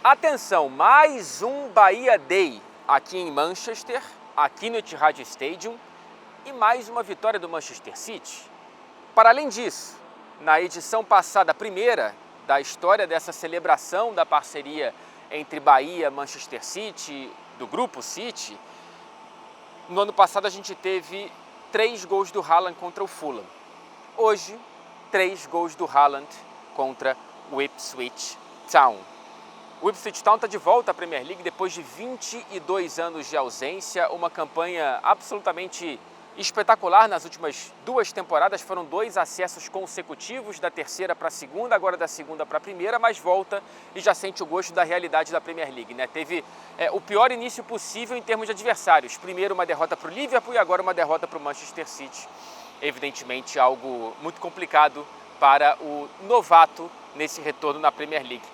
Atenção, mais um Bahia Day aqui em Manchester, aqui no Etihad Stadium, e mais uma vitória do Manchester City. Para além disso, na edição passada, a primeira da história dessa celebração da parceria entre Bahia, Manchester City, do Grupo City, no ano passado a gente teve 3 gols do Haaland contra o Fulham. Hoje, 3 gols do Haaland contra o Ipswich Town. O Ipswich Town está de volta à Premier League depois de 22 anos de ausência, uma campanha absolutamente espetacular nas últimas 2 temporadas. Foram 2 acessos consecutivos, da terceira para a segunda, agora da segunda para a primeira, mas volta e já sente o gosto da realidade da Premier League, né? Teve o pior início possível em termos de adversários. Primeiro uma derrota para o Liverpool e agora uma derrota para o Manchester City. Evidentemente algo muito complicado para o novato nesse retorno na Premier League.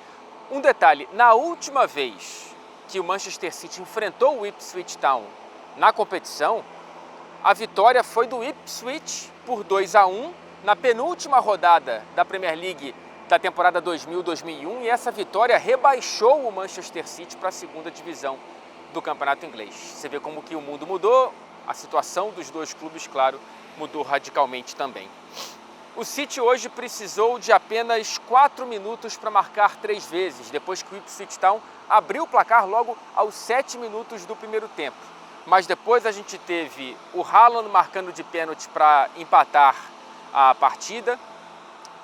Um detalhe, na última vez que o Manchester City enfrentou o Ipswich Town na competição, a vitória foi do Ipswich por 2-1 na penúltima rodada da Premier League da temporada 2000-2001, e essa vitória rebaixou o Manchester City para a segunda divisão do campeonato inglês. Você vê como que o mundo mudou, a situação dos 2 clubes, claro, mudou radicalmente também. O City hoje precisou de apenas 4 minutos para marcar 3 vezes, depois que o Ipswich Town abriu o placar logo aos 7 minutos do primeiro tempo. Mas depois a gente teve o Haaland marcando de pênalti para empatar a partida.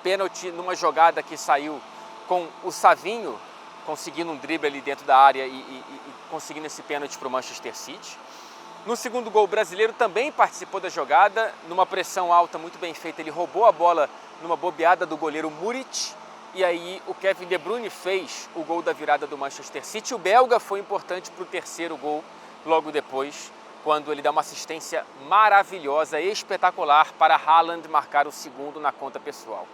Pênalti numa jogada que saiu com o Savinho conseguindo um drible ali dentro da área e conseguindo esse pênalti para o Manchester City. No segundo gol, o brasileiro também participou da jogada, numa pressão alta muito bem feita. Ele roubou a bola numa bobeada do goleiro Muric, e aí o Kevin De Bruyne fez o gol da virada do Manchester City. O belga foi importante para o terceiro gol, logo depois, quando ele dá uma assistência maravilhosa, espetacular, para Haaland marcar o segundo na conta pessoal.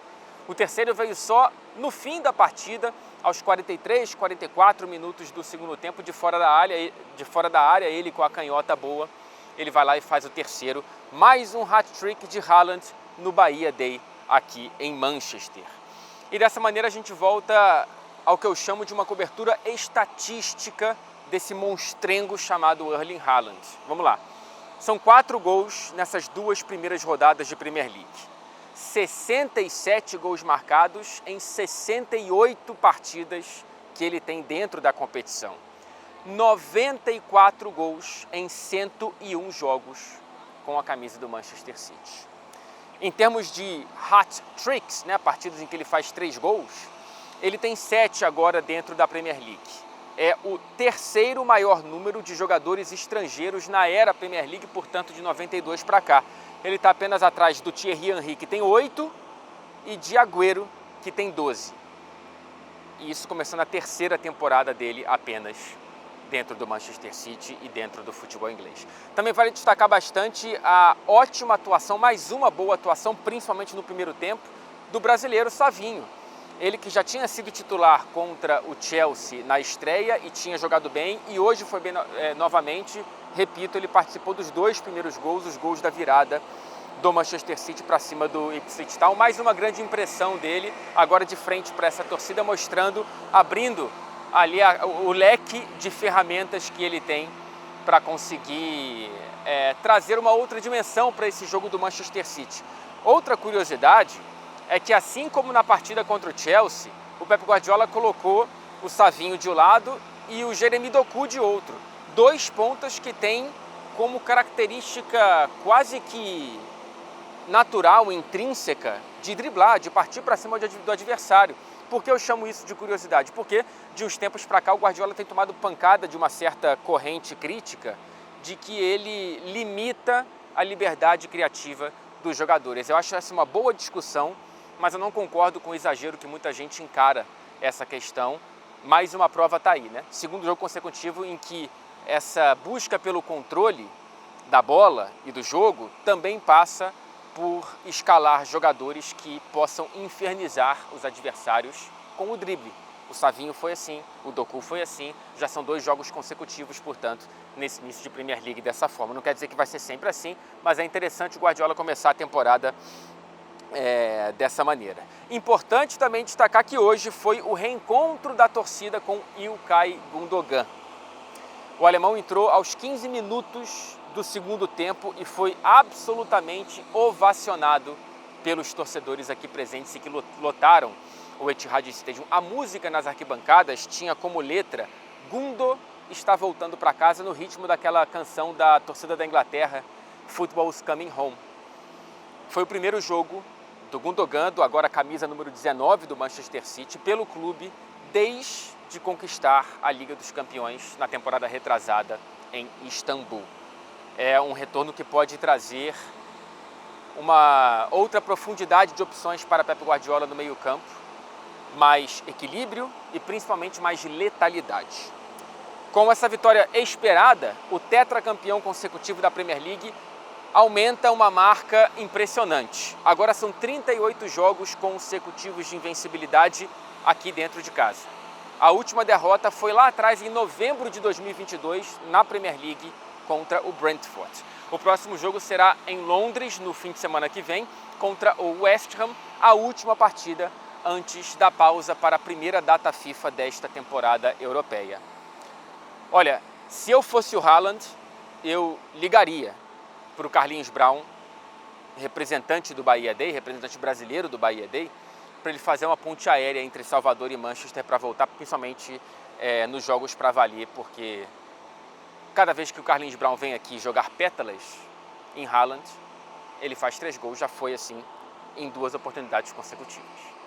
O terceiro veio só no fim da partida, aos 43, 44 minutos do segundo tempo, de fora da área, ele com a canhota boa, ele vai lá e faz o terceiro. Mais um hat-trick de Haaland no Bahia Day aqui em Manchester. E dessa maneira a gente volta ao que eu chamo de uma cobertura estatística desse monstrengo chamado Erling Haaland. Vamos lá. São 4 gols nessas 2 primeiras rodadas de Premier League. 67 gols marcados em 68 partidas que ele tem dentro da competição. 94 gols em 101 jogos com a camisa do Manchester City. Em termos de hat-tricks, né, partidas em que ele faz 3 gols, ele tem 7 agora dentro da Premier League. É o terceiro maior número de jogadores estrangeiros na era Premier League, portanto de 92 para cá. Ele está apenas atrás do Thierry Henry, que tem 8, e de Agüero, que tem 12. E isso começando a terceira temporada dele apenas dentro do Manchester City e dentro do futebol inglês. Também vale destacar bastante a ótima atuação, mais uma boa atuação, principalmente no primeiro tempo, do brasileiro Savinho. Ele que já tinha sido titular contra o Chelsea na estreia e tinha jogado bem, e hoje foi bem novamente. Repito, ele participou dos 2 primeiros gols, os gols da virada do Manchester City para cima do Ipswich Town. Mais uma grande impressão dele, agora de frente para essa torcida, mostrando, abrindo ali o leque de ferramentas que ele tem para conseguir trazer uma outra dimensão para esse jogo do Manchester City. Outra curiosidade é que, assim como na partida contra o Chelsea, o Pep Guardiola colocou o Savinho de um lado e o Jeremy Doku de outro. 2 pontas que têm como característica quase que natural, intrínseca, de driblar, de partir para cima do adversário. Por que eu chamo isso de curiosidade? Porque de uns tempos para cá o Guardiola tem tomado pancada de uma certa corrente crítica de que ele limita a liberdade criativa dos jogadores. Eu acho essa uma boa discussão, mas eu não concordo com o exagero que muita gente encara essa questão. Mais uma prova está aí, né? Segundo jogo consecutivo em que essa busca pelo controle da bola e do jogo também passa por escalar jogadores que possam infernizar os adversários com o drible. O Savinho foi assim, o Doku foi assim, já são 2 jogos consecutivos, portanto, nesse início de Premier League dessa forma. Não quer dizer que vai ser sempre assim, mas é interessante o Guardiola começar a temporada dessa maneira. Importante também destacar que hoje foi o reencontro da torcida com İlkay Gundogan. O alemão entrou aos 15 minutos do segundo tempo e foi absolutamente ovacionado pelos torcedores aqui presentes e que lotaram o Etihad Stadium. A música nas arquibancadas tinha como letra "Gundo está voltando para casa", no ritmo daquela canção da torcida da Inglaterra, "Football's Coming Home". Foi o primeiro jogo do Gundogan, do agora camisa número 19 do Manchester City, pelo clube desde conquistar a Liga dos Campeões na temporada retrasada em Istambul. É um retorno que pode trazer uma outra profundidade de opções para Pep Guardiola no meio-campo, mais equilíbrio e principalmente mais letalidade. Com essa vitória esperada, o tetracampeão consecutivo da Premier League aumenta uma marca impressionante. Agora são 38 jogos consecutivos de invencibilidade aqui dentro de casa. A última derrota foi lá atrás, em novembro de 2022, na Premier League, contra o Brentford. O próximo jogo será em Londres, no fim de semana que vem, contra o West Ham, a última partida antes da pausa para a primeira data FIFA desta temporada europeia. Olha, se eu fosse o Haaland, eu ligaria para o Carlinhos Brown, representante do Bahia Day, representante brasileiro do Bahia Day, para ele fazer uma ponte aérea entre Salvador e Manchester para voltar, principalmente nos jogos para valer, porque cada vez que o Carlinhos Brown vem aqui jogar pétalas em Haaland, ele faz 3 gols, já foi assim em 2 oportunidades consecutivas.